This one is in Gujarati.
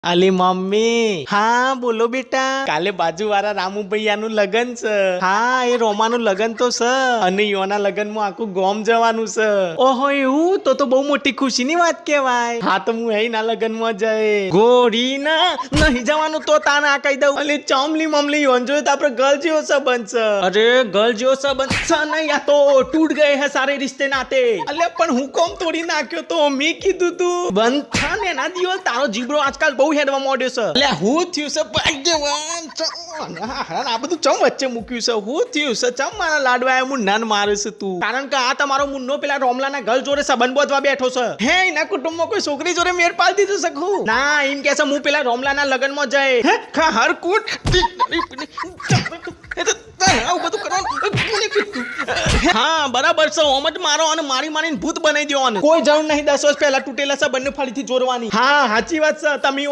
અલી મમ્મી, હા બોલો બેટા. કાલે બાજુવાળા રામુભૈયાનું લગન છે. હા, એ રોમાનું લગન તો છે અને યોના લગનમાં આખું ગોમ જવાનું છે. ઓહો, એવું તો બહુ મોટી ખુશીની વાત કહેવાય. હા તો હું એના લગનમાં જઈ ગોરી ના નહીં જવાનું તો તાને આ કહી દઉં. અલી ચમલી મમલી યોન જોયું તો આપણે ગર્લ જેવો સંબંધ છે. અરે ગર્લ જેવો સંબંધ છે નહીં, આ તો તૂટ ગયે હે સારે રિશ્તે નાતે. અલે પણ હું કોમ તોડી નાખ્યો તો મેં કીધું તું બંધ થા ને એના દિવસ. તારો જીબડો આજકાલ બહુ હેડવા મોડ્યો છે. એટલે હું થયું છે ભાગ્યવાન. આ બધું ચમ વચ્ચે મૂક્યું છે? હું થયું છે? ચમ મારા લાડવા હું નાન મારે છે તું? કારણ કે આ તમારો મુન્નો પેલા રોમલાના ગર્લ જોડે સંબંધ બાંધવા બેઠો છે. હે એના કુટુંબમાં કોઈ છોકરી જોડે મેળ પાડી દીધું શકું? ના, એમ કે છે હું પેલા રોમલાના લગનમાં જઈ હરકુટ આવું બધું કરવાનું. હા બરાબર છે. ઓમ જ મારો અને મારીને ભૂત બનાવી દેવાનું. કોઈ જરૂર નહીં 10 વર્ષ પહેલા તૂટેલા સંબંધને ફરીથી જોડવાની. હા સાચી વાત છે. તમે